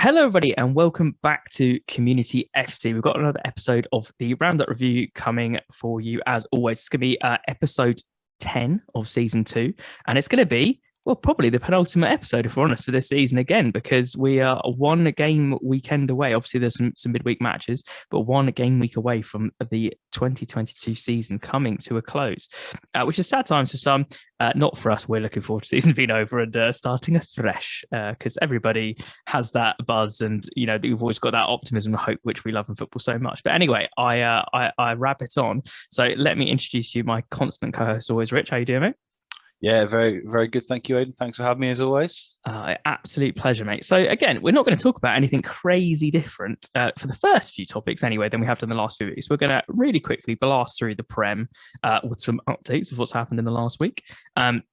Hello, everybody, and welcome back to Community FC. We've got another episode of the Roundup review coming for you. As always, it's going to be episode 10 of season 2, and it's going to be, well, probably the penultimate episode, if we're honest, for this season again, because we are one game weekend away. Obviously, there's some midweek matches, but one game week away from the 2022 season coming to a close, which is sad times for some. Not for us. We're looking forward to season being over and starting afresh, because everybody has that buzz, and we've always got that optimism and hope, which we love in football so much. But anyway, I wrap it on. So let me introduce you, my constant co-host, always, Rich. How you doing, mate? Yeah, very, very good. Thank you, Aidan. Thanks for having me as always. Absolute pleasure, mate. So again, we're not going to talk about anything crazy different for the first few topics anyway than we have done the last few weeks. We're going to really quickly blast through the Prem with some updates of what's happened in the last week. Then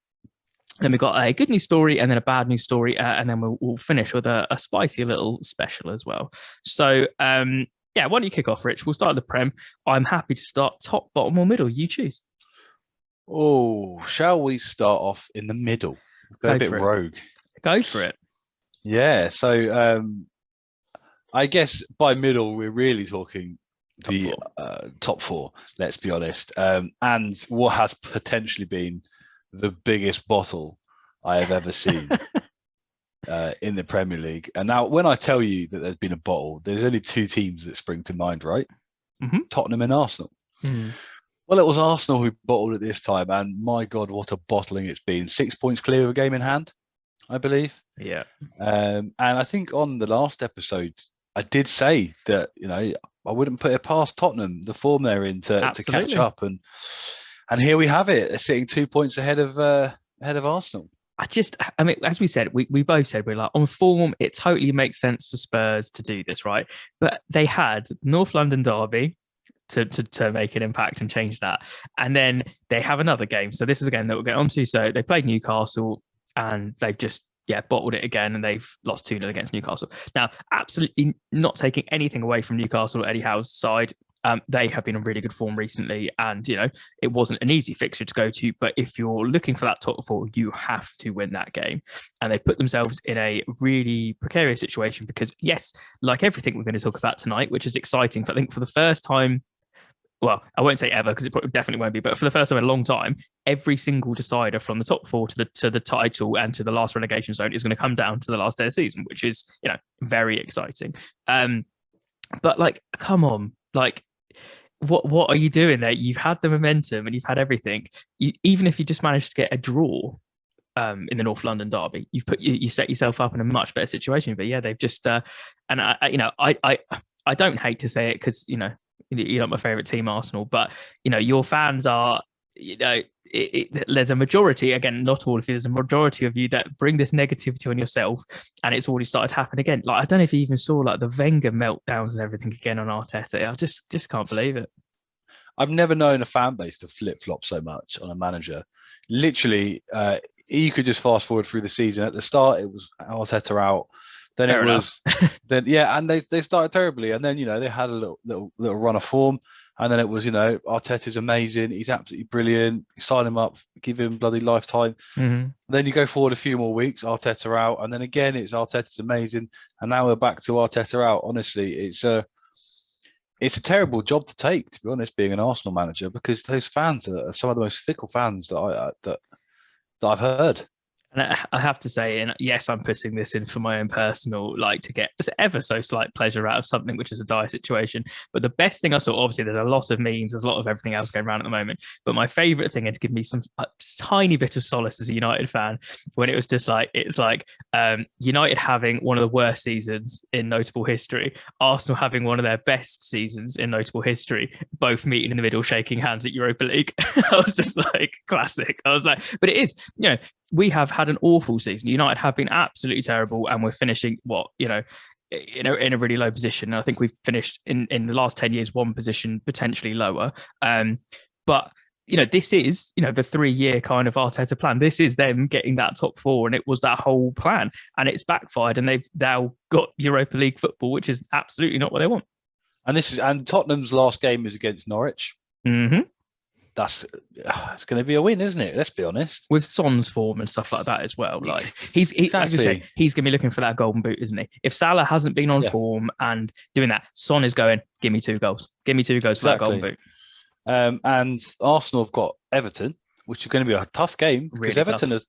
we've got a good news story and then a bad news story, and then we'll finish with a spicy little special as well. So why don't you kick off, Rich? We'll start with the Prem. I'm happy to start top, bottom, or middle. You choose. Oh, shall we start off in the middle? Go a bit rogue. Go for it. Yeah, so I guess by middle, we're really talking top four, let's be honest. And what has potentially been the biggest bottle I have ever seen in the Premier League. And now, when I tell you that there's been a bottle, there's only two teams that spring to mind, right? Mm-hmm. Tottenham and Arsenal. Mm. Well, it was Arsenal who bottled it this time, and my God, what a bottling it's been. 6 points clear of a game in hand, I believe. Yeah. And I think on the last episode, I did say that, I wouldn't put it past Tottenham, the form they're in to catch up. And here we have it, sitting 2 points ahead of Arsenal. I mean, as we said, we both said we're like, on form, it totally makes sense for Spurs to do this, right? But they had North London derby to make an impact and change that. And then they have another game. So this is a game that we'll get onto. So they played Newcastle and they've just, bottled it again, and they've lost 2-0 against Newcastle. Now, absolutely not taking anything away from Newcastle or Eddie Howe's side. They have been in really good form recently, and it wasn't an easy fixture to go to. But if you're looking for that top four, you have to win that game. And they've put themselves in a really precarious situation because, yes, like everything we're going to talk about tonight, which is exciting, I think for the first time, well, I won't say ever because it definitely won't be, but for the first time in a long time, every single decider from the top four to the title and to the last relegation zone is going to come down to the last day of the season, which is, very exciting. But come on, what are you doing there? You've had the momentum and you've had everything. Even if you just managed to get a draw in the North London derby, you set yourself up in a much better situation. But they've just and I don't hate to say it because you're not my favorite team, Arsenal, but your fans are, there's a majority, again, not all of you, there's a majority of you that bring this negativity on yourself, and it's already started to happen again. I don't know if you even saw the Wenger meltdowns and everything again on Arteta. I just can't believe it. I've never known a fan base to flip-flop so much on a manager. Literally, you could just fast forward through the season. At the start, it was Arteta out. Then Fair enough. And they started terribly, and then they had a little run of form, and then it was Arteta's amazing, he's absolutely brilliant, sign him up, give him bloody lifetime. Mm-hmm. Then you go forward a few more weeks, Arteta out, and then again it's Arteta's amazing, and now we're back to Arteta out. Honestly, it's a terrible job to take, to be honest, being an Arsenal manager, because those fans are some of the most fickle fans that I've heard. And I have to say, and yes, I'm putting this in for my own personal, to get ever so slight pleasure out of something which is a dire situation. But the best thing I saw, obviously, there's a lot of memes, there's a lot of everything else going around at the moment. But my favourite thing, and to give me some tiny bit of solace as a United fan, when it was just United having one of the worst seasons in notable history, Arsenal having one of their best seasons in notable history, both meeting in the middle, shaking hands at Europa League. I was just classic. I was but it is, we have had an awful season. United have been absolutely terrible, and we're finishing in a really low position. And I think we've finished in the last 10 years one position potentially lower. But this is the 3-year kind of Arteta plan. This is them getting that top four, and it was that whole plan, and it's backfired. And they've now got Europa League football, which is absolutely not what they want. And Tottenham's last game is against Norwich. Mm-hmm. that's it's going to be a win, isn't it? Let's be honest. With Son's form and stuff like that as well. Like he as we said, he's going to be looking for that golden boot, isn't he? If Salah hasn't been on form and doing that, Son is going, give me 2 goals. Give me 2 goals for that golden boot. And Arsenal have got Everton, which is going to be a tough game because Really Everton tough.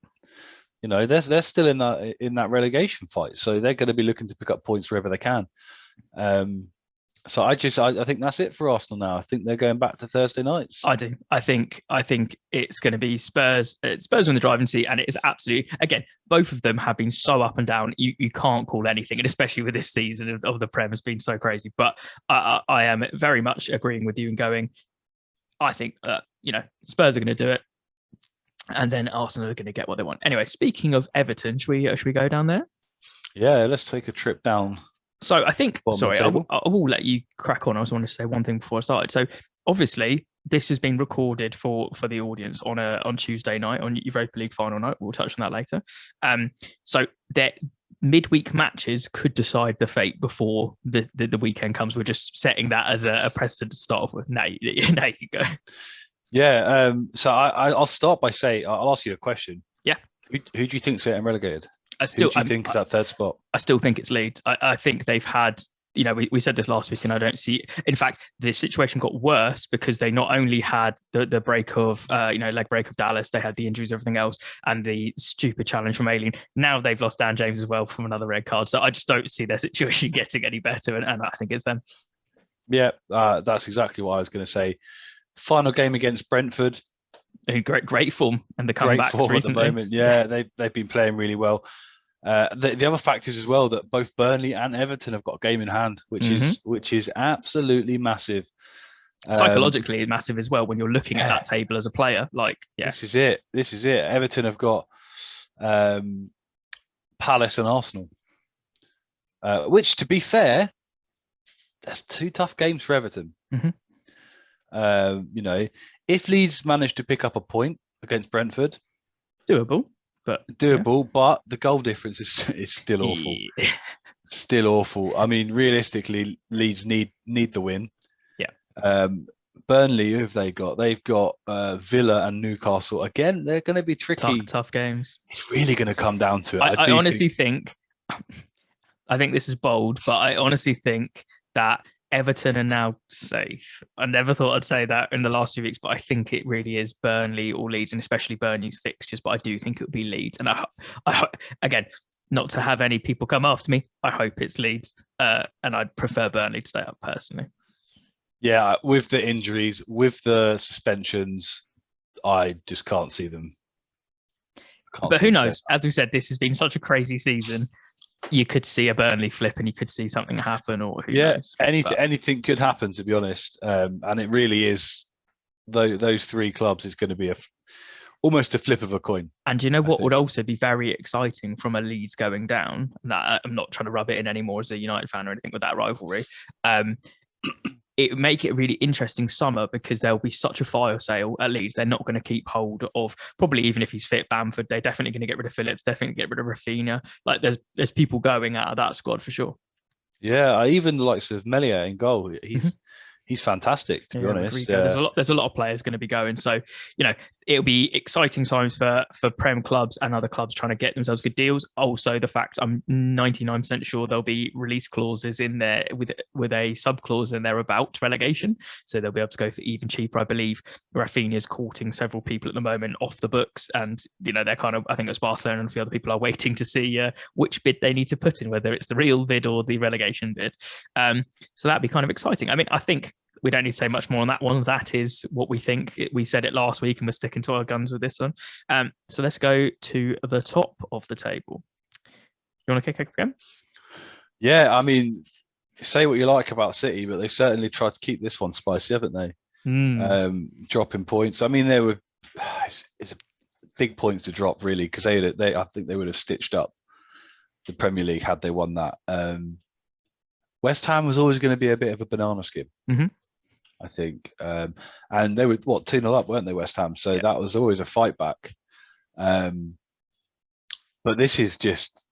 is, they're still in that relegation fight, so they're going to be looking to pick up points wherever they can. So I think that's it for Arsenal now. I think they're going back to Thursday nights. I do. I think it's going to be Spurs. Spurs in the driving seat, and it is absolutely, again, both of them have been so up and down. You can't call anything, and especially with this season of the Prem has been so crazy. But I am very much agreeing with you and going, I think Spurs are going to do it, and then Arsenal are going to get what they want. Anyway, speaking of Everton, should we go down there? Yeah, let's take a trip down. So I think, sorry, I will let you crack on. I just wanted to say one thing before I started. So obviously, this has been recorded for the audience on Tuesday night, on Europa League final night. We'll touch on that later. So their midweek matches could decide the fate before the weekend comes. We're just setting that as a precedent to start off with. Now you can go. Yeah. So I'll start by saying, I'll ask you a question. Yeah. Who do you think's getting relegated? Who do you think is that third spot? I still think it's Leeds. I think they've had, we said this last week, and I don't see. In fact, the situation got worse because they not only had the break of, leg break of Dallas, they had the injuries, everything else, and the stupid challenge from Aidan. Now they've lost Dan James as well from another red card. So I just don't see their situation getting any better, and I think it's them. Yeah, that's exactly what I was going to say. Final game against Brentford. Great form, and the comebacks recently. At the moment. Yeah, they've been playing really well. The other fact is as well that both Burnley and Everton have got a game in hand, which is absolutely massive. Psychologically massive as well when you're looking at that table as a player. This is it. Everton have got Palace and Arsenal, which, to be fair, that's 2 tough games for Everton. If Leeds manage to pick up a point against Brentford, doable, but the goal difference is still awful. Still awful. I mean, realistically, Leeds need the win. Yeah. Burnley, who have they got? They've got Villa and Newcastle. Again, they're going to be tricky. Tough games. It's really going to come down to it. I honestly think I think this is bold, but I honestly think that Everton are now safe. I never thought I'd say that in the last few weeks, but I think it really is Burnley or Leeds, and especially Burnley's fixtures. But I do think it would be Leeds. And I again, not to have any people come after me, I hope it's Leeds. And I'd prefer Burnley to stay up personally. Yeah, with the injuries, with the suspensions, I just can't see them. But who knows? As we said, this has been such a crazy season. You could see a Burnley flip, and you could see something happen, or who knows? Anything could happen, to be honest. And it really is. Those 3 clubs is going to be almost a flip of a coin. And you know what would also be very exciting from a Leeds going down? That I'm not trying to rub it in anymore as a United fan or anything with that rivalry. It would make it a really interesting summer because there'll be such a fire sale at Leeds. They're not going to keep hold of, probably even if he's fit, Bamford. They're definitely going to get rid of Phillips, definitely get rid of Rafinha. Like there's people going out of that squad for sure. Yeah, even the likes of Melia in goal. He's fantastic, to be honest. There's a lot of players going to be going. So, it'll be exciting times for Prem clubs and other clubs trying to get themselves good deals. Also, the fact I'm 99% sure there'll be release clauses in there with a sub clause in there about relegation. So they'll be able to go for even cheaper. I believe Rafinha is courting several people at the moment off the books. And, they're kind of, I think it's Barcelona and a few other people are waiting to see which bid they need to put in, whether it's the real bid or the relegation bid. So that'd be kind of exciting. I mean, I think we don't need to say much more on that one. That is what we think. We said it last week and we're sticking to our guns with this one. So let's go to the top of the table. You want to kick again? Yeah, I mean, say what you like about City, but they've certainly tried to keep this one spicy, haven't they? Dropping points. I mean, it's a big points to drop, really, because I think they would have stitched up the Premier League had they won that. West Ham was always going to be a bit of a banana skin. I think. And they were, 2-0 up, weren't they, West Ham? So that was always a fight back. But this is just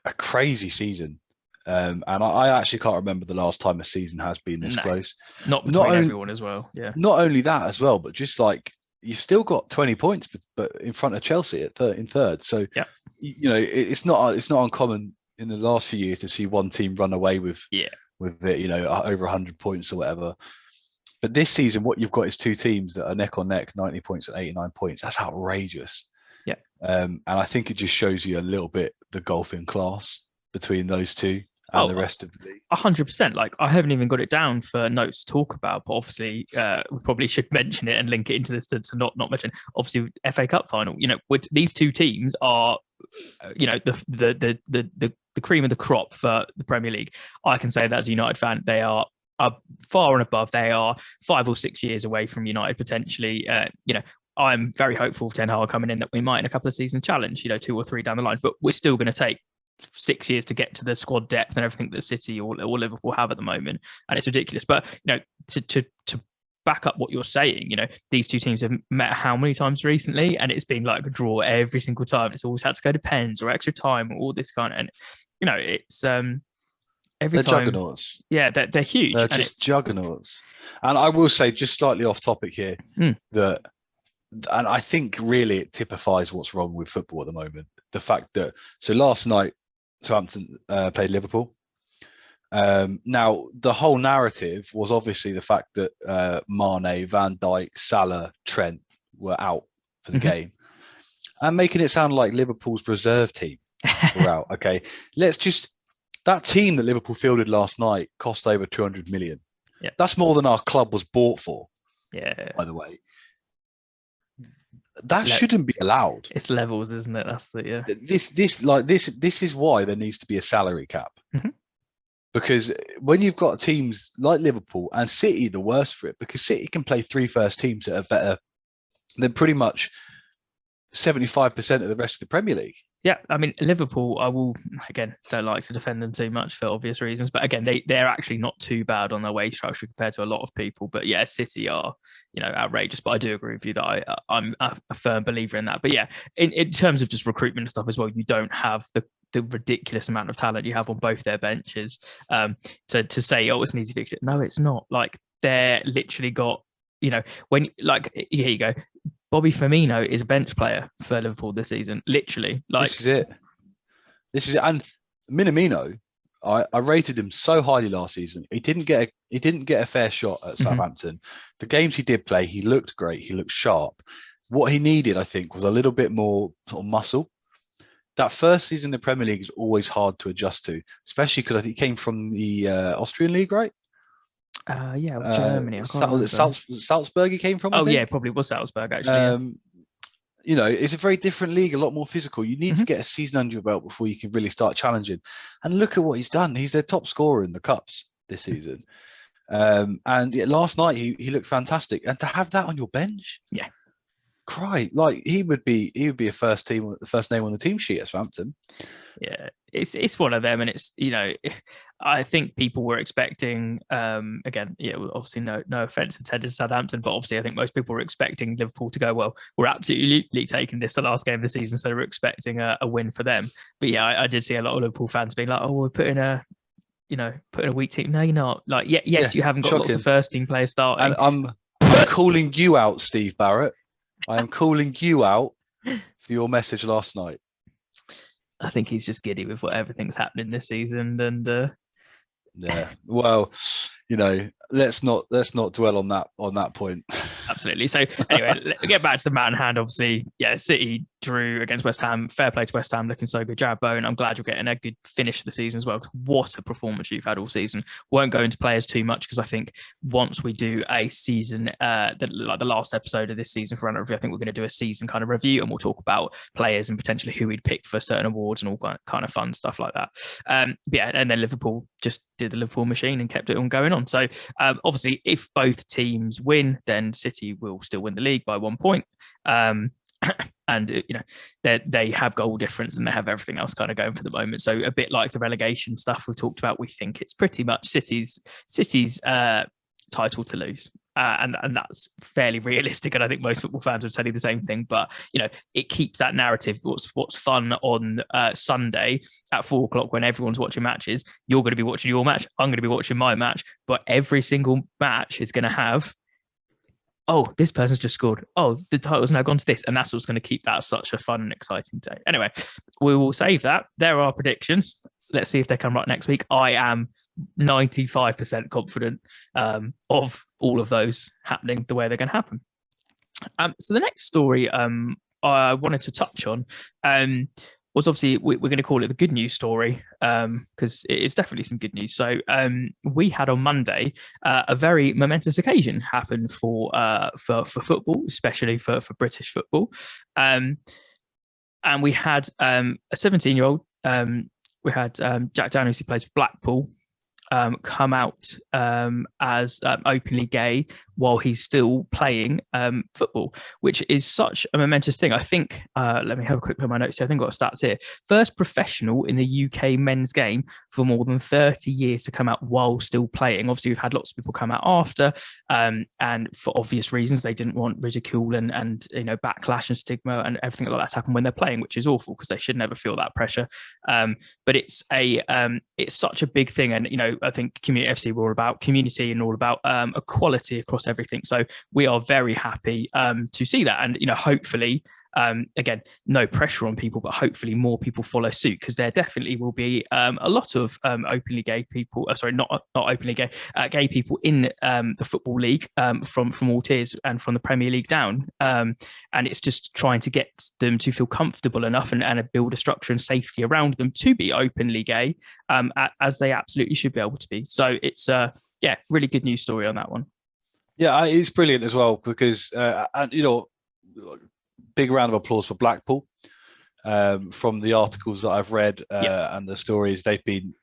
a crazy season. And I actually can't remember the last time a season has been this close. Not between everyone as well. Yeah. Not only that as well, but just like you've still got 20 points, but in front of Chelsea in third. So Yeah. It's not uncommon in the last few years to see one team run away with it, over 100 points or whatever. But this season, what you've got is two teams that are neck on neck, 90 points and 89 points. That's outrageous. Yeah. And I think it just shows you a little bit the gulf in class between those two and the rest of the league. 100%. Like, I haven't even got it down for notes to talk about, but obviously we probably should mention it and link it into this to not mention. Obviously, FA Cup final. With these two teams are, the cream of the crop for the Premier League. I can say that as a United fan, they are far and above. They are 5 or 6 years away from United potentially. I'm very hopeful of Ten Hag coming in that we might in a couple of seasons challenge, 2 or 3 down the line, but we're still going to take 6 years to get to the squad depth and everything that City or Liverpool have at the moment, and it's ridiculous. But to back up what you're saying, these two teams have met how many times recently, and it's been like a draw every single time. It's always had to go to pens or extra time or all this kind of, and it's every they're time. Juggernauts. Yeah, they're huge. They're just juggernauts. And I will say, just slightly off topic here, that, and I think really it typifies what's wrong with football at the moment. The fact that, so last night, Southampton played Liverpool. Now, the whole narrative was obviously the fact that Mane, Van Dijk, Salah, Trent were out for the game, and making it sound like Liverpool's reserve team were out. Okay, that team that Liverpool fielded last night cost over 200 million. Yeah. That's more than our club was bought for. Yeah. By the way, that shouldn't be allowed. It's levels, isn't it? That's the This is why there needs to be a salary cap. Because when you've got teams like Liverpool and City, the worst for it, because City can play 3 first teams that are better than pretty much 75% of the rest of the Premier League. Yeah, I mean, Liverpool, I will, again, don't like to defend them too much for obvious reasons. But again, they're actually not too bad on their wage structure compared to a lot of people. But yeah, City are, outrageous. But I do agree with you that I'm a firm believer in that. But yeah, in terms of just recruitment and stuff as well, you don't have the ridiculous amount of talent you have on both their benches. So to say, oh, it's an easy fixture. No, it's not. Like, they're literally got, when, like, here you go. Bobby Firmino is a bench player for Liverpool this season. Literally, like, this is it. And Minamino, I rated him so highly last season. He didn't get a fair shot at Southampton. The games he did play, he looked great. He looked sharp. What he needed, I think, was a little bit more sort of muscle. That first season in the Premier League is always hard to adjust to, especially because I think he came from the Austrian league, right? Germany. I can't remember. Salzburg he came from. Oh yeah, probably was Salzburg actually. It's a very different league, a lot more physical. You need to get a season under your belt before you can really start challenging. And look at what he's done. He's their top scorer in the cups this season. And last night he looked fantastic. And to have that on your bench, like he would be a first name on the team sheet at Southampton. Yeah, it's one of them, and it's I think people were expecting again, obviously no offense intended to Southampton, but obviously I think most people were expecting Liverpool to go, well, we're absolutely taking this the last game of the season, so we're expecting a win for them. But yeah, I did see a lot of Liverpool fans being like, oh, we're putting a weak team. No, you're not. Like, yes, you haven't got lots of first team players starting. And I'm calling you out, Steve Barrett. I am calling you out for your message last night. I think he's just giddy with what everything's happening this season, and yeah. Well, let's not dwell on that point. Absolutely. So anyway, get back to the man hand. Obviously, City drew against West Ham. Fair play to West Ham, looking so good. Jared Bowen, I'm glad you're getting a good finish to the season as well. What a performance you've had all season. Won't go into players too much because I think once we do a season, the last episode of this season for Roundup, I think we're going to do a season kind of review, and we'll talk about players and potentially who we'd pick for certain awards and all kind of fun stuff like that. And then Liverpool just did the Liverpool machine and kept it on going on. So obviously, if both teams win, then City will still win the league by 1 point. And they have goal difference and they have everything else kind of going for the moment. So a bit like the relegation stuff we talked about, we think it's pretty much City's title to lose. And that's fairly realistic, and I think most football fans would tell you the same thing. But it keeps that narrative. What's fun on Sunday at 4:00 when everyone's watching matches? You're going to be watching your match. I'm going to be watching my match. But every single match is going to have oh, this person's just scored. Oh, the title's now gone to this. And that's what's going to keep that such a fun and exciting day. Anyway, we will save that. There are predictions. Let's see if they come right next week. I am 95% confident of all of those happening the way they're going to happen. So the next story I wanted to touch on was obviously we're going to call it the good news story because it's definitely some good news. So we had on Monday a very momentous occasion happen for football, especially for British football, and we had a 17-year-old. We had Jack Daniels, who plays for Blackpool, come out as openly gay while he's still playing football, which is such a momentous thing. I think, let me have a quick look at my notes here. I think I've got stats here. First professional in the UK men's game for more than 30 years to come out while still playing. Obviously, we've had lots of people come out after, and for obvious reasons, they didn't want ridicule and backlash and stigma and everything like that to happen when they're playing, which is awful because they should never feel that pressure. But it's such a big thing, and I think Community FC were all about community and all about equality across everything. So we are very happy to see that, and hopefully, again, no pressure on people, but hopefully more people follow suit, because there definitely will be a lot of openly gay people. Not openly gay, gay people in the football league from all tiers and from the Premier League down. And it's just trying to get them to feel comfortable enough and build a structure and safety around them to be openly gay, as they absolutely should be able to be. So it's really good news story on that one. Yeah, it's brilliant as well because big round of applause for Blackpool. From the articles that I've read and the stories, they've been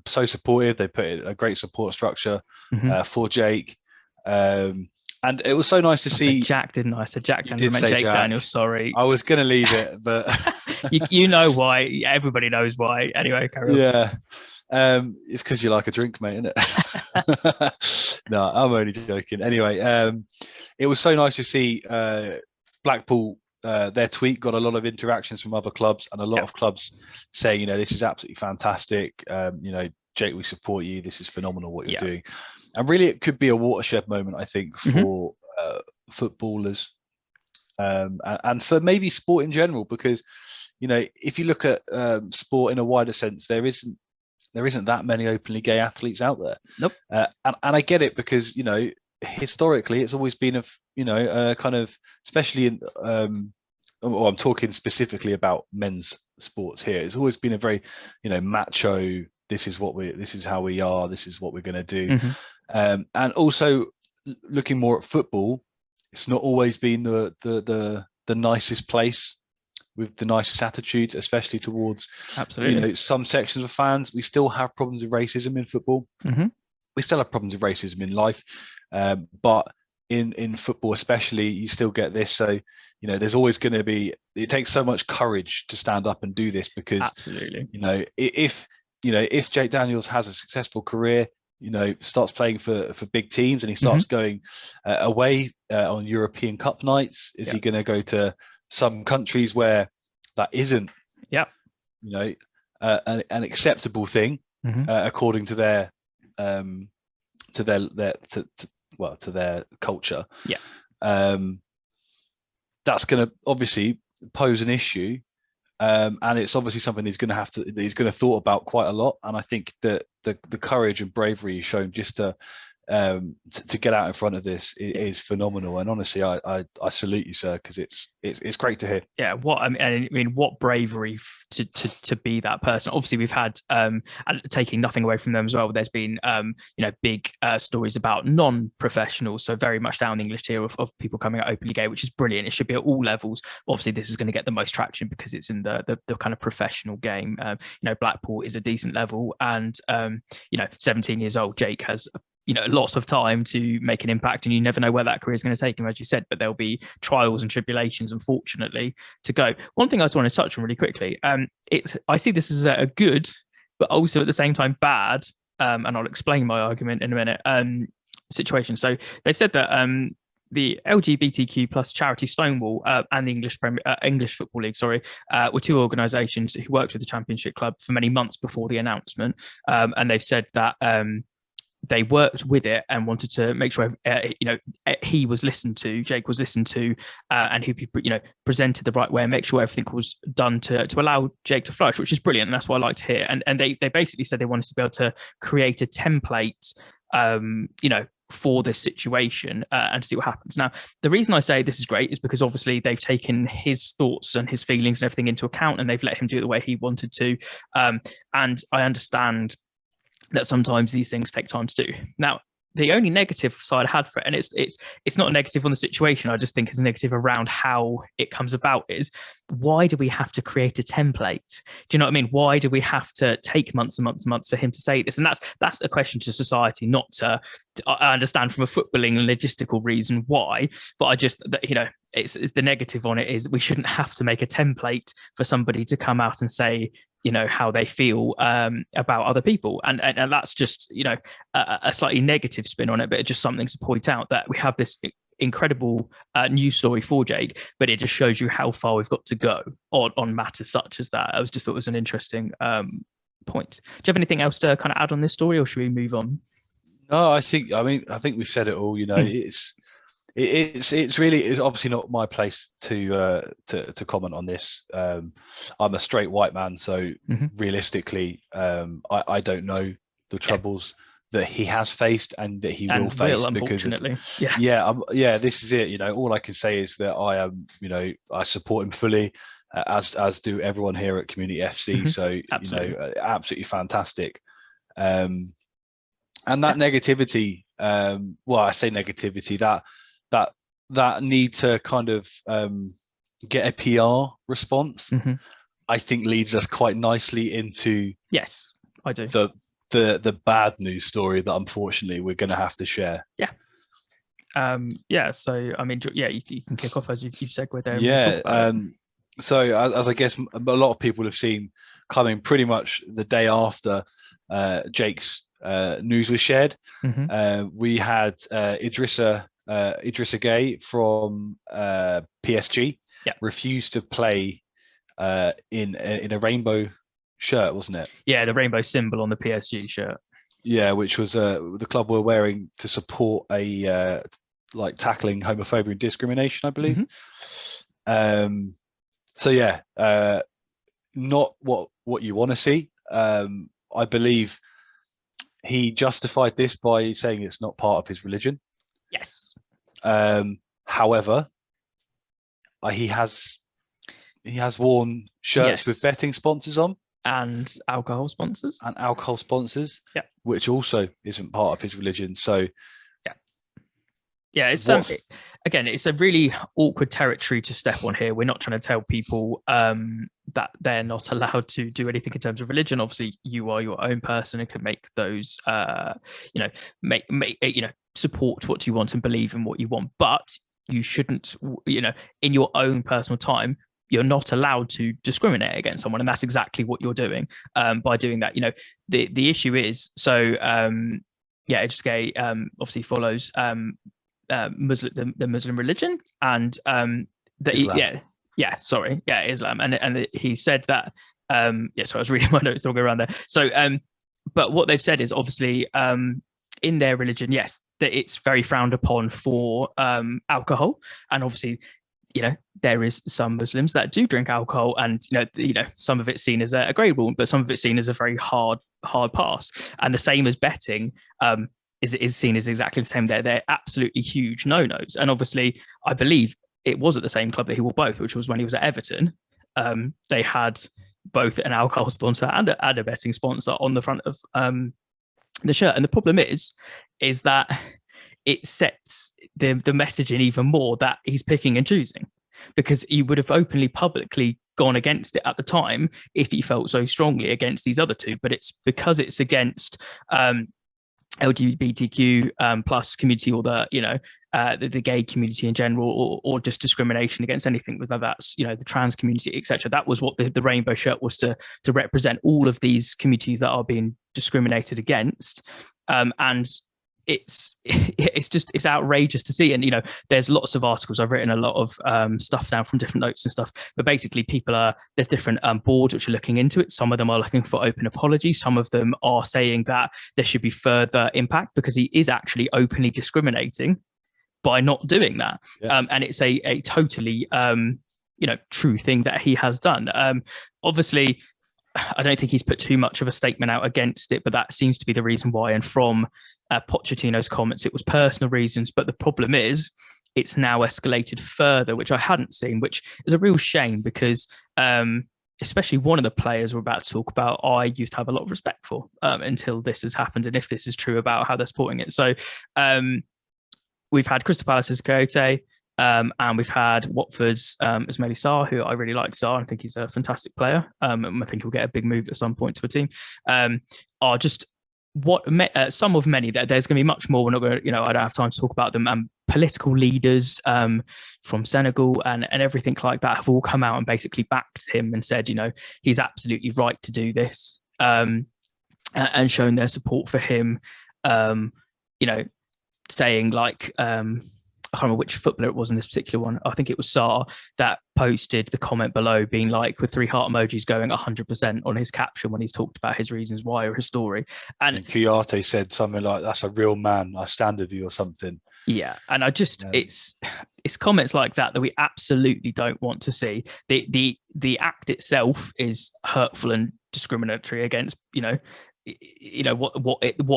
so supportive. They put in a great support structure for Jake, and it was so nice to see Jack. Didn't I? I said Jack Daniels. Jake Daniels. Sorry, I was going to leave it, but you know why. Everybody knows why. Anyway, carry on. Yeah. It's because you like a drink, mate, isn't it? No, I'm only joking. Anyway, it was so nice to see Blackpool. Their tweet got a lot of interactions from other clubs, and a lot of clubs saying, this is absolutely fantastic. Jake, we support you. This is phenomenal what you're doing. And really, it could be a watershed moment, I think, for footballers and for maybe sport in general, because if you look at sport in a wider sense, there isn't that many openly gay athletes out there. Nope. And I get it because historically it's always been a kind of, especially in I'm talking specifically about men's sports here. It's always been a very macho. This is how we are. This is what we're going to do. And also looking more at football, it's not always been the nicest place with the nicest attitudes, especially towards some sections of fans. We still have problems with racism in football. We still have problems with racism in life, but in football especially, you still get this. So there's always going to be. It takes so much courage to stand up and do this, because if Jake Daniels has a successful career, starts playing for big teams, and he starts going away on European Cup nights, is he going to go to some countries where that isn't an acceptable thing according to their culture? That's going to obviously pose an issue, and it's obviously something he's going to thought about quite a lot. And I think that the courage and bravery he's shown just to get out in front of this is phenomenal. And honestly, I salute you, sir, because it's great to hear. Yeah, what bravery to be that person. Obviously, we've had and taking nothing away from them as well. There's been big stories about non-professionals, so very much down the English tier of people coming out openly gay, which is brilliant. It should be at all levels. Obviously, this is going to get the most traction because it's in the kind of professional game. Blackpool is a decent level, and 17 years old, Jake has lots of time to make an impact, and you never know where that career is going to take him, as you said, but there'll be trials and tribulations, unfortunately, to go. One thing I just want to touch on really quickly, I see this as a good, but also at the same time bad, and I'll explain my argument in a minute, situation. So they've said that the LGBTQ plus charity Stonewall and the English Football League, were two organisations who worked with the Championship club for many months before the announcement, and they've said that they worked with it and wanted to make sure he was listened to, Jake was listened to, and he presented the right way and make sure everything was done to allow Jake to flourish, which is brilliant, and that's what I like to hear. And they basically said they wanted to be able to create a template, for this situation, and see what happens. Now, the reason I say this is great is because obviously they've taken his thoughts and his feelings and everything into account, and they've let him do it the way he wanted to. And I understand that sometimes these things take time to do. Now, the only negative side I had for it, and it's not a negative on the situation, I just think it's a negative around how it comes about, is why do we have to create a template? Do you know what I mean? Why do we have to take months and months and months for him to say this? And that's a question to society, not to, I understand from a footballing and logistical reason why, but I just, it's the negative on it is we shouldn't have to make a template for somebody to come out and say, how they feel about other people. And that's just, a slightly negative spin on it, but it's just something to point out that we have this incredible news story for Jake, but it just shows you how far we've got to go on matters such as that. I just thought it was an interesting point. Do you have anything else to kind of add on this story, or should we move on? No, I think we've said it all. It's really obviously not my place to comment on this. I'm a straight white man, so realistically, I don't know the troubles that he has faced and that he will face. Unfortunately, this is it. All I can say is that I am, I support him fully, as do everyone here at Community FC. So absolutely. Absolutely fantastic. And that negativity, I say negativity, that need to kind of get a PR response, I think leads us quite nicely into yes, I do the bad news story that unfortunately we're going to have to share. So I mean, you can kick off as you've segued there. So as I guess a lot of people have seen coming, pretty much the day after Jake's news was shared, we had Idris Ague from PSG refused to play in a rainbow shirt, wasn't it? Yeah, the rainbow symbol on the PSG shirt. Yeah, which was the club were wearing to support a tackling homophobia and discrimination, I believe. Not what you want to see. I believe he justified this by saying it's not part of his religion. Yes. However, he has worn shirts with betting sponsors on and alcohol sponsors, which also isn't part of his religion. So it's again, it's a really awkward territory to step on here. We're not trying to tell people that they're not allowed to do anything in terms of religion. Obviously, you are your own person and can make those, support what you want and believe in what you want. But you shouldn't, in your own personal time, you're not allowed to discriminate against someone, and that's exactly what you're doing by doing that. The issue is Idris Ague obviously follows the Muslim religion, and Islam. Islam, and he said that so I was reading my notes all go around there. So but what they've said is obviously in their religion, yes, that it's very frowned upon for alcohol, and obviously there is some Muslims that do drink alcohol, and some of it's seen as a grey rule, but some of it's seen as a very hard pass, and the same as betting is seen as exactly the same. They're absolutely huge no-nos. And obviously, I believe it was at the same club that he wore both, which was when he was at Everton. They had both an alcohol sponsor and a betting sponsor on the front of the shirt. And the problem is that it sets the messaging even more that he's picking and choosing, because he would have openly, publicly gone against it at the time if he felt so strongly against these other two. But it's because it's against LGBTQ plus community, or the gay community in general, or just discrimination against anything, whether that's the trans community, etc. That was what the rainbow shirt was to represent, all of these communities that are being discriminated against. And it's outrageous to see. And there's lots of articles. I've written a lot of stuff down from different notes and stuff, but basically there's different boards which are looking into it. Some of them are looking for open apology, some of them are saying that there should be further impact because he is actually openly discriminating by not doing that. And it's a totally true thing that he has done. Obviously I don't think he's put too much of a statement out against it, but that seems to be the reason why. And from Pochettino's comments, it was personal reasons. But the problem is it's now escalated further, which I hadn't seen, which is a real shame because especially one of the players we're about to talk about, I used to have a lot of respect for until this has happened. And if this is true about how they're supporting it. So we've had Crystal Palace's Coyote. And we've had Watford's Ismaila Sarr, who I really like. Sarr, I think he's a fantastic player. I think he'll get a big move at some point to a team. Are just some of many. There's going to be much more. We're not going to, I don't have time to talk about them. Political leaders from Senegal and everything like that have all come out and basically backed him and said, he's absolutely right to do this, and shown their support for him. Saying like. I can't remember which footballer it was in this particular one. I think it was Sarr that posted the comment below being like with 3 heart emojis going 100% on his caption when he's talked about his reasons why or his story. And Kouyaté said something like, that's a real man, I stand with you or something. Yeah. And I just, it's comments like that we absolutely don't want to see. The act itself is hurtful and discriminatory against, what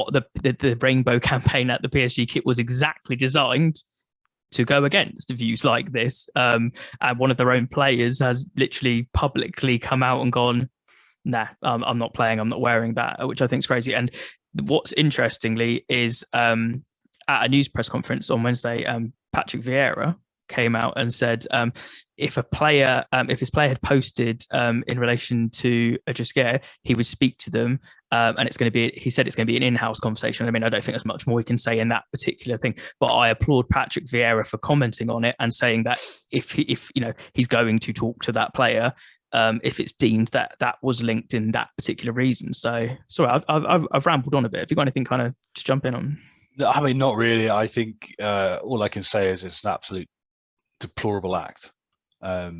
the rainbow campaign at the PSG kit was exactly designed to go against views like this. And one of their own players has literally publicly come out and gone, nah, I'm not playing, I'm not wearing that, which I think is crazy. And what's interestingly is at a news press conference on Wednesday, Patrick Vieira came out and said if his player had posted in relation to Idris Ague, he would speak to them, and he said it's going to be an in-house conversation. I mean, I don't think there's much more we can say in that particular thing, but I applaud Patrick Vieira for commenting on it and saying that if he's going to talk to that player, if it's deemed that was linked in that particular reason. So sorry, I've rambled on a bit. Have you got anything kind of to jump in on? I mean, not really. I think all I can say is it's an absolute deplorable act. I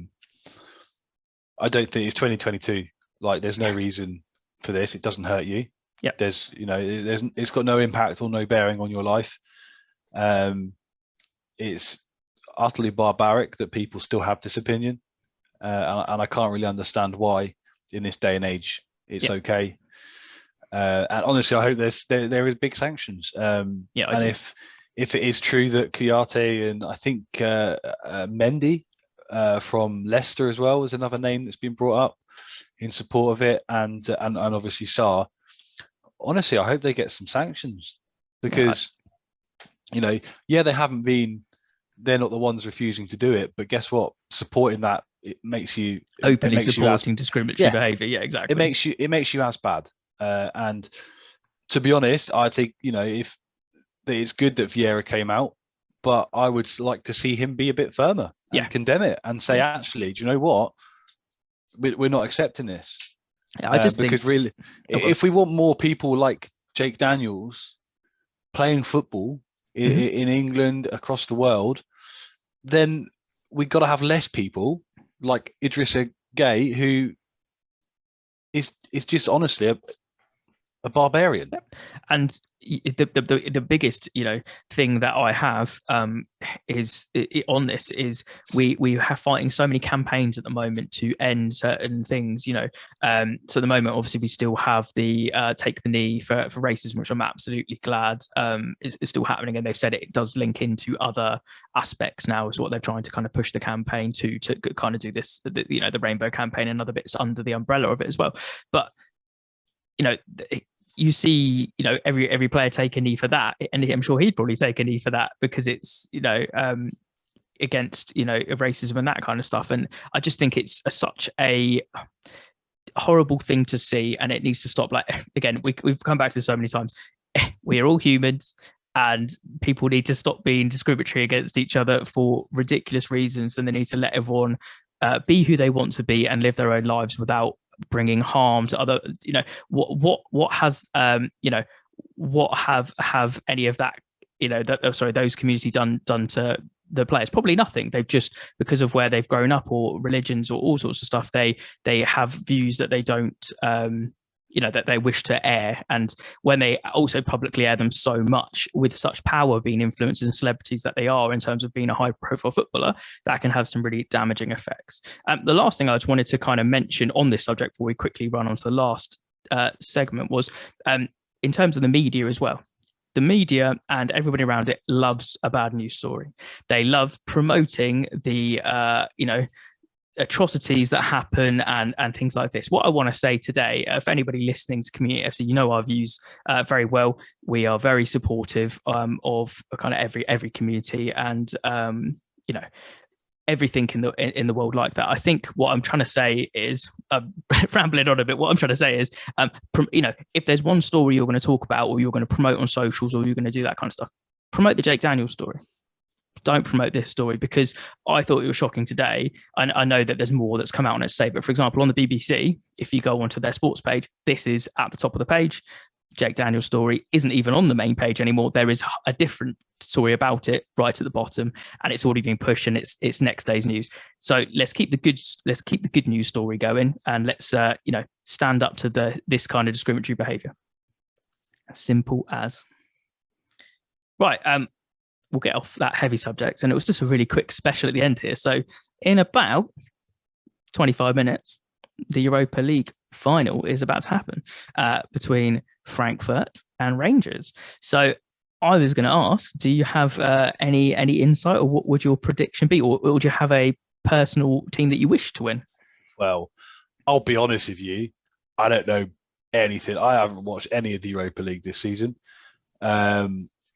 don't think it's 2022. Like, there's no reason for this. It doesn't hurt you. Yeah. It's got no impact or no bearing on your life. It's utterly barbaric that people still have this opinion, and I can't really understand why in this day and age it's okay. And honestly, I hope there is big sanctions. And if it is true that Kouyaté and I think Mendy from Leicester as well is another name that's been brought up in support of it, and obviously Sarr. Honestly, I hope they get some sanctions because they haven't been. They're not the ones refusing to do it, but guess what? Supporting that, it makes you openly supporting discriminatory behaviour. Yeah, exactly. It makes you as bad. And to be honest, I think if it's good that Vieira came out, but I would like to see him be a bit firmer and condemn it and say, actually, do you know what? We're not accepting this. I just because really, if we want more people like Jake Daniels playing football in England, across the world, then we've got to have less people like Idris Ague, who is just honestly a barbarian. And the biggest thing that I have is on this is we have fighting so many campaigns at the moment to end certain things. So at the moment, obviously, we still have the take the knee for racism, which I'm absolutely glad is still happening, and they've said it does link into other aspects now, is what they're trying to kind of push the campaign to kind of do this, the rainbow campaign and other bits under the umbrella of it as well. But you see, every player take a knee for that, and I'm sure he'd probably take a knee for that because it's, against, racism and that kind of stuff. And I just think it's such a horrible thing to see, and it needs to stop. Like, again, we've come back to this so many times. We are all humans, and people need to stop being discriminatory against each other for ridiculous reasons, and they need to let everyone be who they want to be and live their own lives without bringing harm to other. What has what have any of that, those communities done to the players? Probably nothing. They've just, because of where they've grown up or religions or all sorts of stuff, they have views that they don't that they wish to air. And when they also publicly air them so much, with such power, being influencers and celebrities that they are in terms of being a high profile footballer, that can have some really damaging effects. The last thing I just wanted to kind of mention on this subject before we quickly run on to the last segment was in terms of the media as well. The media and everybody around it loves a bad news story. They love promoting the atrocities that happen and things like this. What I want to say today, if anybody listening to Community FC, you know our views very well. We are very supportive of kind of every community and everything in the world like that. I think what I'm trying to say is, rambling on a bit, what I'm trying to say is, if there's one story you're going to talk about or you're going to promote on socials or you're going to do that kind of stuff, promote the Jake Daniels story. Don't promote this story, because I thought it was shocking today. I know that there's more that's come out on it today, but for example, on the BBC, if you go onto their sports page, this is at the top of the page. Jake Daniels' story isn't even on the main page anymore. There is a different story about it right at the bottom, and it's already being pushed, and it's next day's news. So let's keep the good news story going, and let's stand up to this kind of discriminatory behaviour. As simple as. Right, we'll get off that heavy subject, and it was just a really quick special at the end here. So in about 25 minutes, the Europa League final is about to happen between Frankfurt and Rangers. So I was going to ask, do you have any insight, or what would your prediction be, or would you have a personal team that you wish to win? Well, I'll be honest with you, I don't know anything. I haven't watched any of the Europa League this season,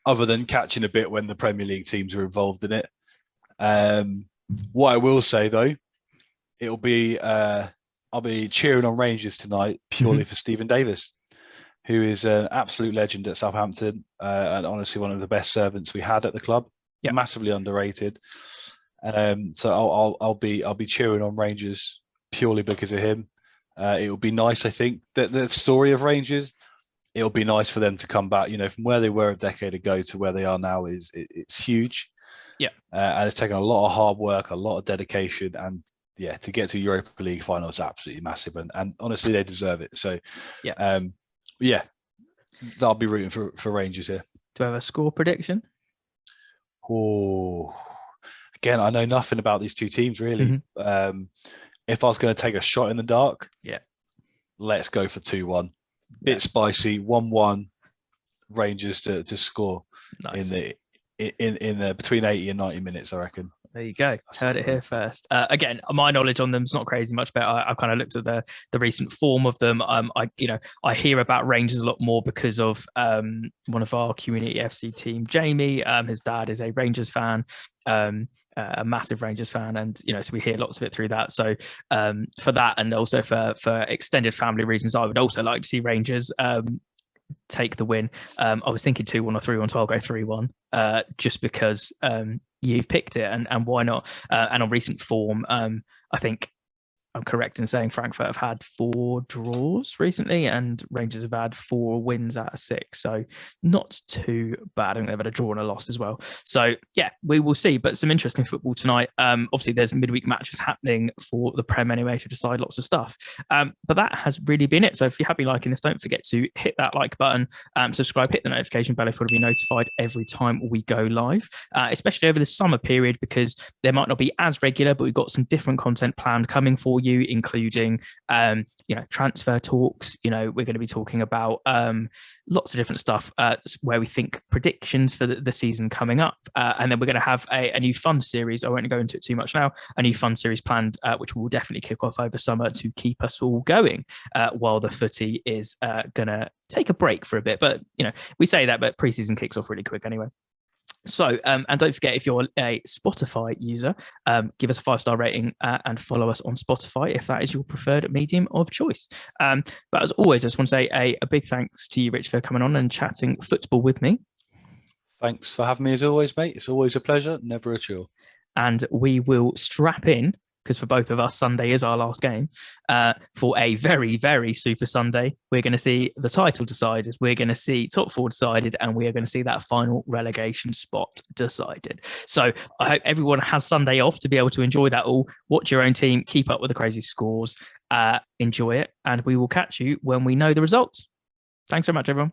other than catching a bit when the Premier League teams are involved in it. What I will say though, I'll be cheering on Rangers tonight purely for Stephen Davis, who is an absolute legend at Southampton, and honestly one of the best servants we had at the club. Yep. Massively underrated. So I'll be cheering on Rangers purely because of him. It will be nice, I think, that the story of Rangers, it'll be nice for them to come back, from where they were a decade ago to where they are now. It's huge. Yeah. And it's taken a lot of hard work, a lot of dedication, and yeah, to get to Europa League final is absolutely massive, and honestly, they deserve it. So, I'll be rooting for Rangers here. Do you have a score prediction? Oh, again, I know nothing about these two teams really. If I was going to take a shot in the dark, let's go for 2-1. Bit spicy, 1-1. Rangers to score in the between 80 and 90 minutes, I reckon. There you go. Heard it here first. Again, my knowledge on them is not crazy much, but I kind of looked at the recent form of them. I hear about Rangers a lot more because of one of our Community FC team, Jamie. His dad is a Rangers fan, a massive Rangers fan, and so we hear lots of it through that. So for that, and also for extended family reasons, I would also like to see Rangers take the win. I was thinking 2-1 or 3-1, so I'll go 3-1, just because you've picked it, and why not? And on recent form, I think I'm correct in saying Frankfurt have had 4 draws recently, and Rangers have had 4 wins out of 6. So not too bad. I think they've had a draw and a loss as well. So yeah, we will see. But some interesting football tonight. Obviously, there's midweek matches happening for the Prem anyway to decide lots of stuff. But that has really been it. So if you're happy liking this, don't forget to hit that like button, subscribe, hit the notification bell if you want to be notified every time we go live, especially over the summer period, because there might not be as regular, but we've got some different content planned coming for you, including transfer talks. We're going to be talking about lots of different stuff where we think predictions for the season coming up, and then we're going to have a new fun series. I won't go into it too much now. A new fun series planned, which will definitely kick off over summer to keep us all going while the footy is going to take a break for a bit. But we say that, but pre-season kicks off really quick anyway. So, and don't forget, if you're a Spotify user, give us a 5-star rating and follow us on Spotify if that is your preferred medium of choice. But as always, I just want to say a big thanks to you, Rich, for coming on and chatting football with me. Thanks for having me as always, mate. It's always a pleasure, never a chore. And we will strap in because for both of us, Sunday is our last game, for a very, very super Sunday. We're going to see the title decided. We're going to see top four decided, and we are going to see that final relegation spot decided. So I hope everyone has Sunday off to be able to enjoy that all. Watch your own team, keep up with the crazy scores, enjoy it, and we will catch you when we know the results. Thanks very much, everyone.